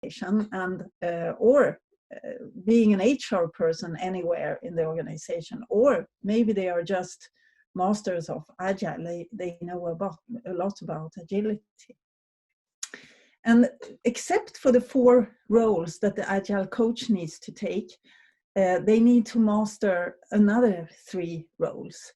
and or being an HR person anywhere in the organization, or maybe they are just masters of Agile. They know a lot about agility. And except for the 4 roles that the Agile coach needs to take, they need to master another 3 roles.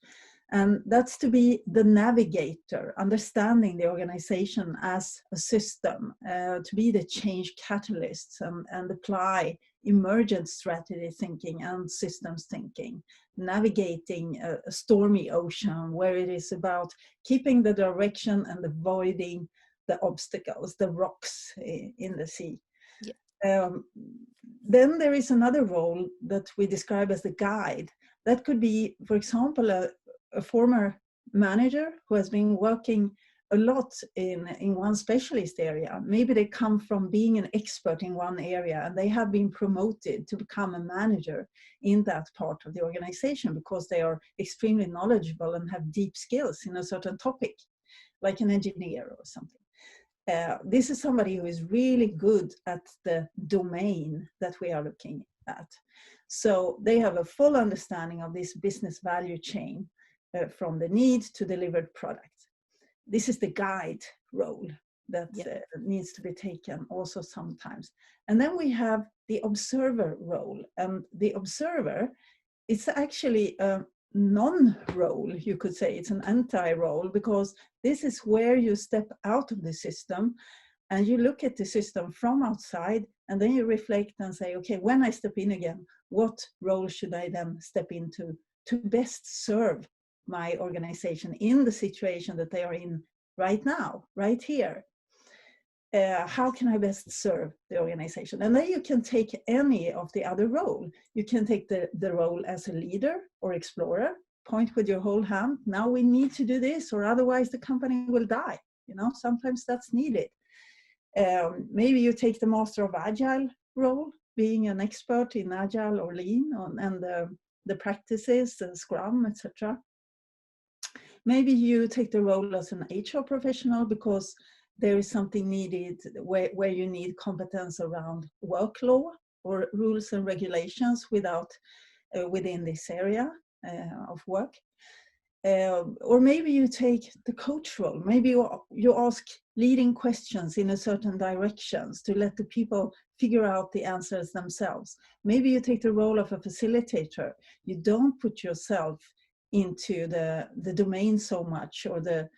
And that's to be the navigator, understanding the organization as a system, to be the change catalysts and apply emergent strategy thinking and systems thinking, navigating a stormy ocean where it is about keeping the direction and avoiding the obstacles, the rocks in the sea. Yeah. Then there is another role that we describe as the guide. That could be, for example, a former manager who has been working a lot in one specialist area. Maybe they come from being an expert in one area and they have been promoted to become a manager in that part of the organization because they are extremely knowledgeable and have deep skills in a certain topic, like an engineer or something. This is somebody who is really good at the domain that we are looking at. So they have a full understanding of this business value chain from the need to delivered product. This is the guide role that needs to be taken also sometimes. And then we have the observer role. And the observer is actually a non-role, you could say. It's an anti-role, because this is where you step out of the system and you look at the system from outside, and then you reflect and say, okay, when I step in again, what role should I then step into to best serve my organization in the situation that they are in right now, right here? How can I best serve the organization? And then you can take any of the other role. You can take the role as a leader or explorer, point with your whole hand. Now we need to do this, or otherwise the company will die. You know, sometimes that's needed. Maybe you take the master of Agile role, being an expert in Agile or Lean and the practices, the Scrum, etc. Maybe you take the role as an HR professional because there is something needed where you need competence around work law or rules and regulations within this area of work. Or maybe you take the coach role. Maybe you ask leading questions in a certain directions to let the people figure out the answers themselves. Maybe you take the role of a facilitator. You don't put yourself into the domain so much or the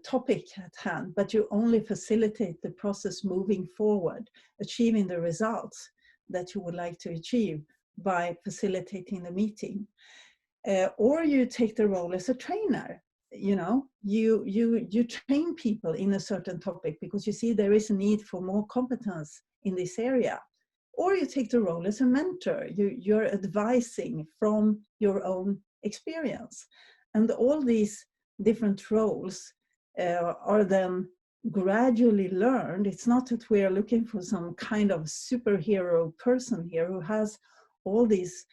topic at hand, but you only facilitate the process moving forward, achieving the results that you would like to achieve by facilitating the meeting. Or you take the role as a trainer. You know, you train people in a certain topic because you see there is a need for more competence in this area. Or you take the role as a mentor. You're advising from your own experience. And all these different roles are then gradually learned. It's not that we are looking for some kind of superhero person here who has all these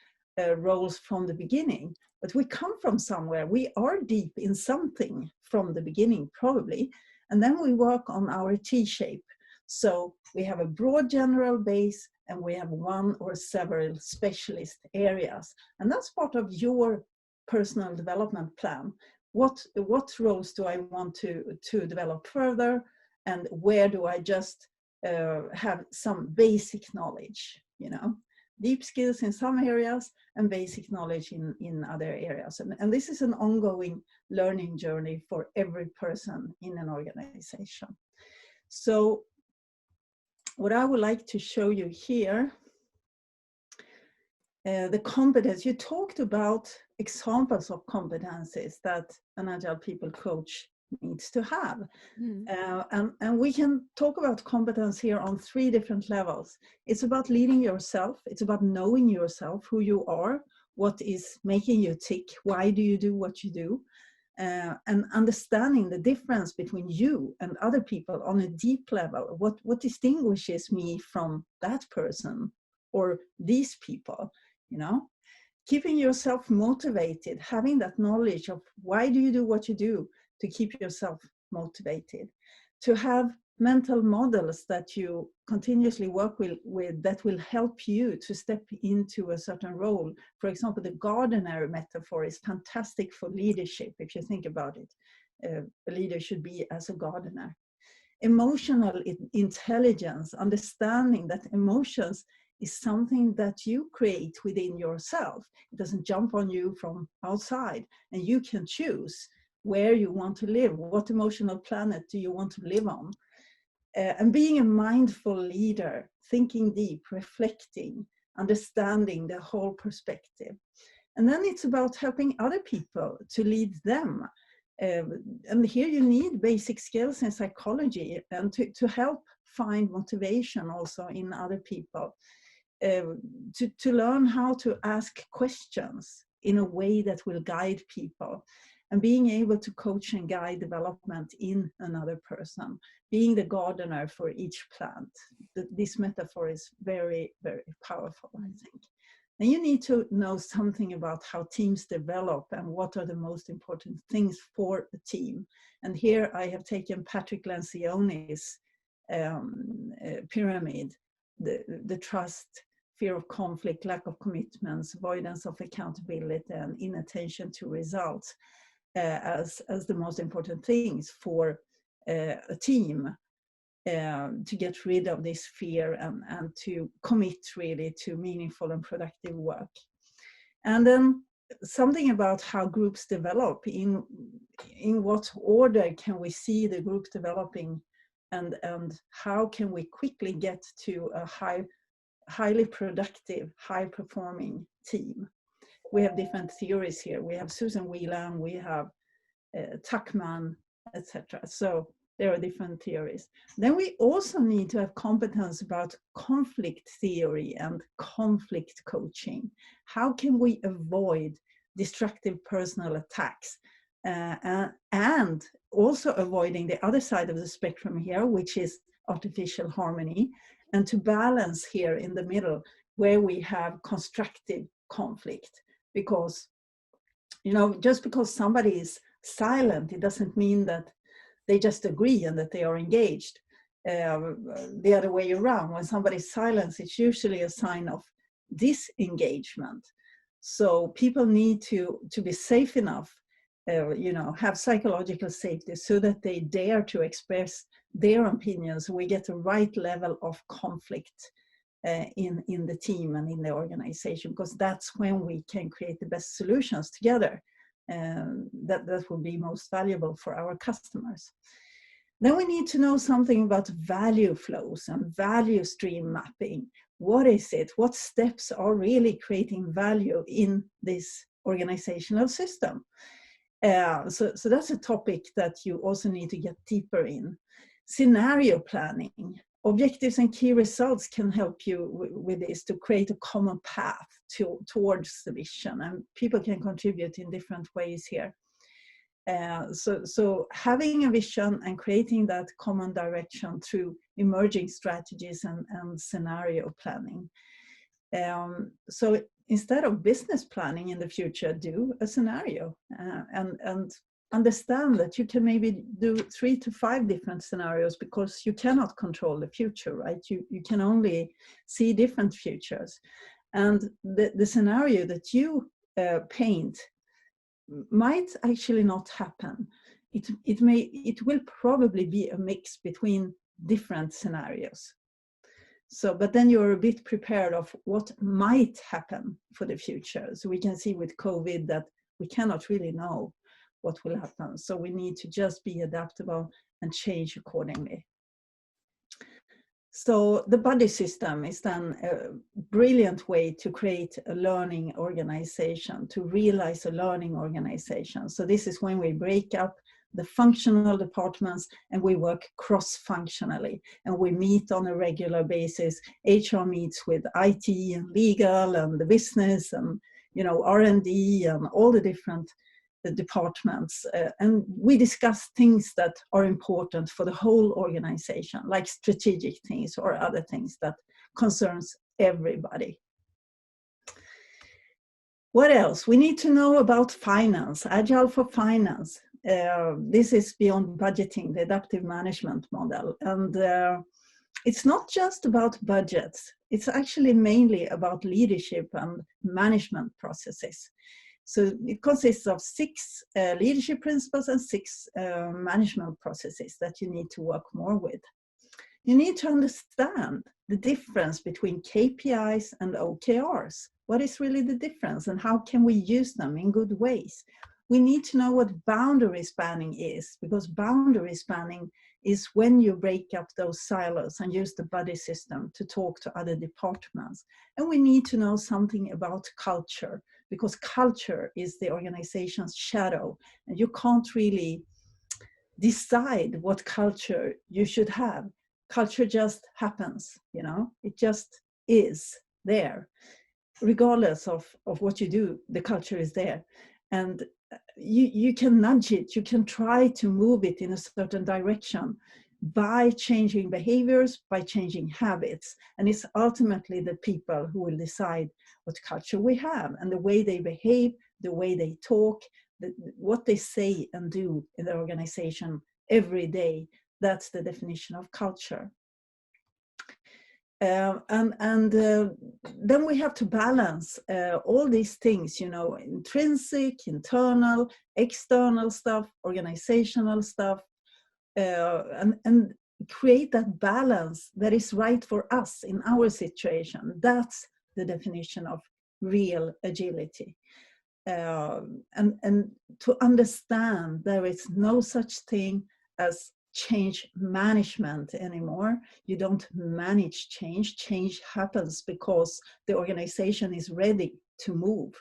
roles from the beginning, but we come from somewhere. We are deep in something from the beginning, probably, and then we work on our T-shape. So we have a broad general base and we have one or several specialist areas, and that's part of your personal development plan. What roles do I want to develop further, and where do I just have some basic knowledge, you know, deep skills in some areas and basic knowledge in other areas. And this is an ongoing learning journey for every person in an organization. So what I would like to show you here, the competence, you talked about examples of competencies that an Agile People coach needs to have. And we can talk about competence here on 3 different levels. It's about leading yourself. It's about knowing yourself, who you are, what is making you tick, why do you do what you do, and understanding the difference between you and other people on a deep level. What distinguishes me from that person or these people, you know? Keeping yourself motivated, having that knowledge of why do you do what you do to keep yourself motivated, to have mental models that you continuously work with that will help you to step into a certain role. For example, the gardener metaphor is fantastic for leadership, if you think about it. A leader should be as a gardener. Emotional intelligence, understanding that emotions is something that you create within yourself. It doesn't jump on you from outside, and you can choose where you want to live. What emotional planet do you want to live on? And being a mindful leader, thinking deep, reflecting, understanding the whole perspective. And then it's about helping other people to lead them. And here you need basic skills in psychology and to help find motivation also in other people. To learn how to ask questions in a way that will guide people, and being able to coach and guide development in another person, being the gardener for each plant. This metaphor is very, very powerful, I think. And you need to know something about how teams develop and what are the most important things for a team. And here I have taken Patrick Lencioni's pyramid, the trust, fear of conflict, lack of commitments, avoidance of accountability, and inattention to results as the most important things for a team to get rid of this fear and to commit really to meaningful and productive work. And then something about how groups develop, in what order can we see the group developing, and how can we quickly get to a highly productive, high-performing team. We have different theories here. We have Susan Whelan, we have Tuckman, etc. So there are different theories. Then we also need to have competence about conflict theory and conflict coaching. How can we avoid destructive personal attacks? And also avoiding the other side of the spectrum here, which is artificial harmony, and to balance here in the middle where we have constructive conflict. Because, just because somebody is silent, it doesn't mean that they just agree and that they are engaged. The other way around, when somebody's silent, it's usually a sign of disengagement. So people need to be safe enough, have psychological safety so that they dare to express their opinions. We get the right level of conflict in the team and in the organization, because that's when we can create the best solutions together. That will be most valuable for our customers. Then we need to know something about value flows and value stream mapping. What is it? What steps are really creating value in this organizational system? So that's a topic that you also need to get deeper in. Scenario planning. Objectives and key results can help you with this to create a common path towards the vision, and people can contribute in different ways here. So having a vision and creating that common direction through emerging strategies and scenario planning. So instead of business planning in the future, do a scenario and understand that you can maybe do 3 to 5 different scenarios, because you cannot control the future, right? You can only see different futures. And the scenario that you paint might actually not happen. It will probably be a mix between different scenarios. So, but then you're a bit prepared of what might happen for the future. So we can see with COVID that we cannot really know what will happen. So we need to just be adaptable and change accordingly. So the buddy system is then a brilliant way to create a learning organization, to realize a learning organization. So this is when we break up the functional departments and we work cross-functionally, and we meet on a regular basis. HR meets with IT and legal and the business and R&D and all the different departments, and we discuss things that are important for the whole organization, like strategic things or other things that concerns everybody. What else? We need to know about finance, Agile for finance. This is beyond budgeting, the adaptive management model. And it's not just about budgets. It's actually mainly about leadership and management processes. So it consists of 6 leadership principles and 6 management processes that you need to work more with. You need to understand the difference between KPIs and OKRs. What is really the difference and how can we use them in good ways? We need to know what boundary spanning is, because boundary spanning is when you break up those silos and use the buddy system to talk to other departments. And we need to know something about culture, because culture is the organization's shadow, and you can't really decide what culture you should have. Culture just happens, it just is there. Regardless of what you do, the culture is there. And you can nudge it, you can try to move it in a certain direction by changing behaviors, by changing habits. And it's ultimately the people who will decide what culture we have and the way they behave, the way they talk, what they say and do in the organization every day. That's the definition of culture. Then we have to balance all these things, intrinsic, internal, external stuff, organizational stuff, and create that balance that is right for us in our situation. That's the definition of real agility. And to understand there is no such thing as change management anymore. You don't manage change. Change happens because the organization is ready to move.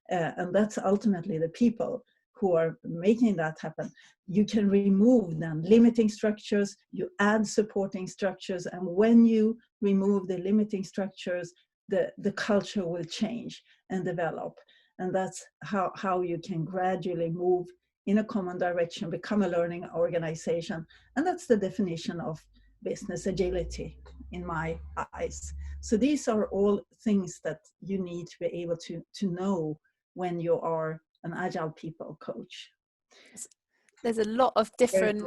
And that's ultimately the people who are making that happen. You can remove then limiting structures, you add supporting structures, and when you remove the limiting structures, the culture will change and develop. And that's how you can gradually move in a common direction, become a learning organization. And that's the definition of business agility in my eyes. So these are all things that you need to be able to know when you are an Agile People coach. There's a lot of different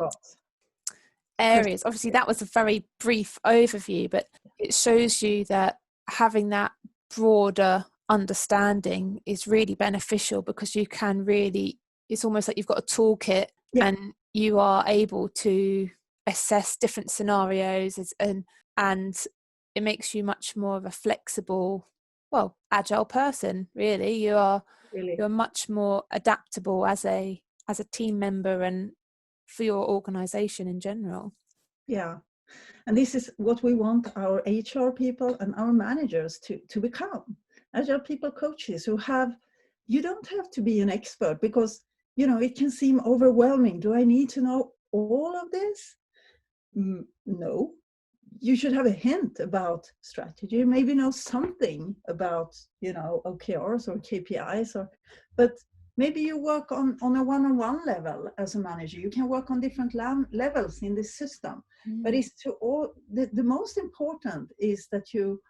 areas. Obviously, that was a very brief overview, but it shows you that having that broader understanding is really beneficial, because you can really, it's almost like you've got a toolkit, and you are able to assess different scenarios, and it makes you much more of a flexible, agile person. Really, you're much more adaptable as a team member and for your organization in general. Yeah, and this is what we want our HR people and our managers to become. Agile People coaches who you don't have to be an expert, because it can seem overwhelming. Do I need to know all of this? No. You should have a hint about strategy, maybe know something about, OKRs or KPIs, but maybe you work on a one-on-one level as a manager. You can work on different levels in this system. But it's the most important is that you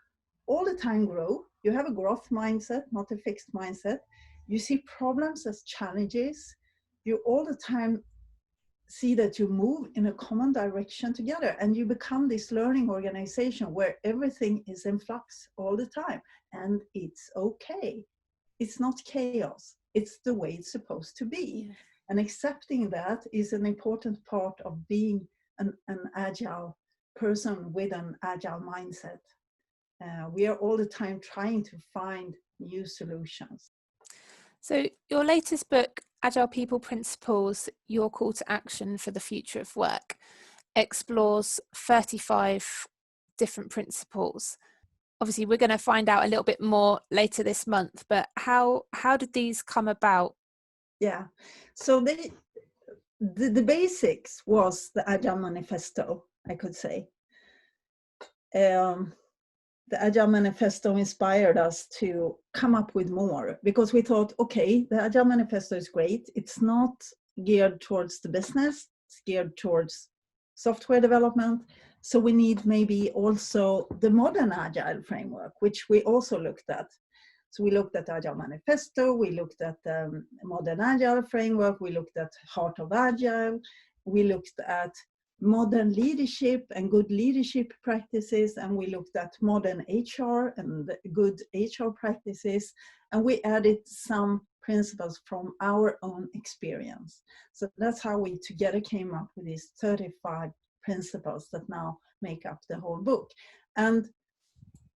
all the time grow. You have a growth mindset, not a fixed mindset. You see problems as challenges. You all the time see that you move in a common direction together, and you become this learning organization where everything is in flux all the time, and it's okay. It's not chaos. It's the way it's supposed to be. Yeah. And accepting that is an important part of being an agile person with an agile mindset. We are all the time trying to find new solutions. So your latest book, Agile People Principles, Your Call to Action for the Future of Work, explores 35 different principles. Obviously, we're going to find out a little bit more later this month, but how did these come about? Yeah, so the basics was the Agile Manifesto, I could say. The Agile Manifesto inspired us to come up with more, because we thought, okay, the Agile Manifesto is great. It's not geared towards the business, it's geared towards software development. So we need maybe also the modern Agile framework, which we also looked at. So we looked at Agile Manifesto, we looked at the modern Agile framework, we looked at Heart of Agile, we looked at modern leadership and good leadership practices, and we looked at modern HR and good HR practices, and we added some principles from our own experience. So that's how we together came up with these 35 principles that now make up the whole book. And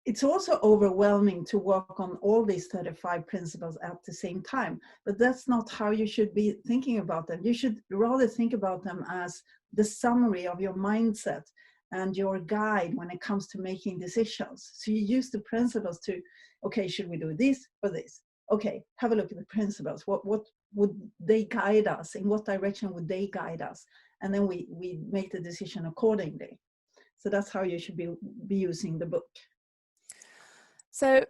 it's also overwhelming to work on all these 35 principles at the same time, but that's not how you should be thinking about them. You should rather think about them as the summary of your mindset and your guide when it comes to making decisions. So you use the principles to, okay, should we do this or this? Okay, have a look at the principles. What would they guide us? In what direction would they guide us? And then we make the decision accordingly. So that's how you should be using the book. So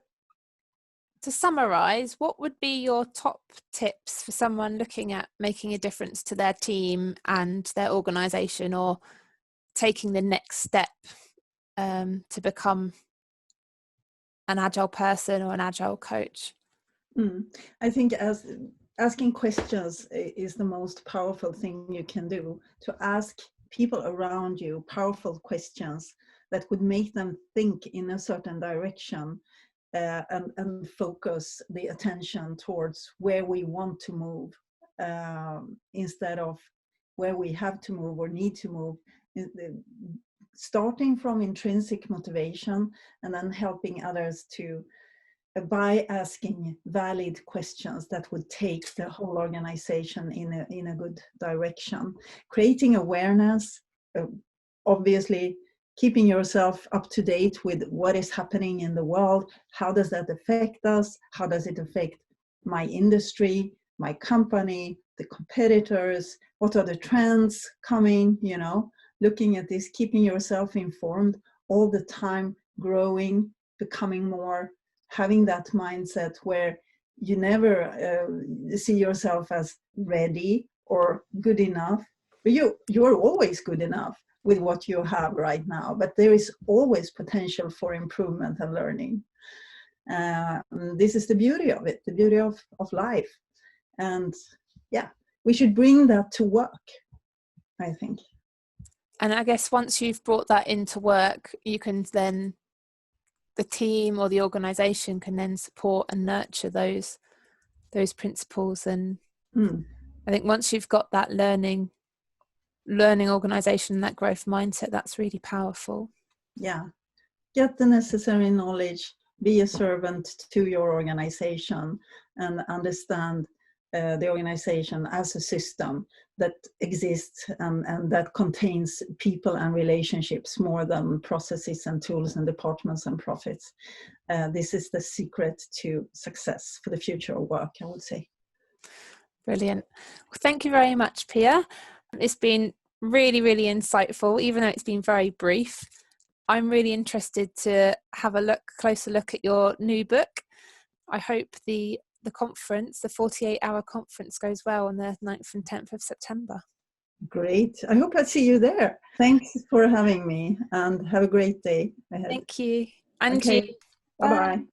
to summarize, what would be your top tips for someone looking at making a difference to their team and their organization, or taking the next step to become an agile person or an agile coach? I think asking questions is the most powerful thing you can do. To ask people around you powerful questions that would make them think in a certain direction, and focus the attention towards where we want to move, instead of where we have to move or need to move. Starting from intrinsic motivation and then helping others to, by asking valid questions that would take the whole organization in a good direction. Creating awareness, obviously keeping yourself up to date with what is happening in the world. How does that affect us? How does it affect my industry, my company, the competitors? What are the trends coming? You know, looking at this, keeping yourself informed all the time, growing, becoming more, having that mindset where you never see yourself as ready or good enough, but you're always good enough with what you have right now, but there is always potential for improvement and learning. This is the beauty of it, the beauty of life. And yeah, we should bring that to work, I think. And I guess once you've brought that into work, you can then, the team or the organization can then support and nurture those principles. And I think once you've got that learning organization, that growth mindset, that's really powerful. Yeah, get the necessary knowledge, be a servant to your organization, and understand the organization as a system that exists and that contains people and relationships more than processes and tools and departments and profits. This is the secret to success for the future of work, I would say. Brilliant. Well, thank you very much, Pia. It's been really, really insightful, even though it's been very brief. I'm really interested to have a closer look at your new book. I hope the conference, the 48-hour conference, goes well on the 9th and 10th of September. Great. I hope I see you there. Thanks for having me, and have a great day ahead. Thank you. And okay. you. Bye-bye.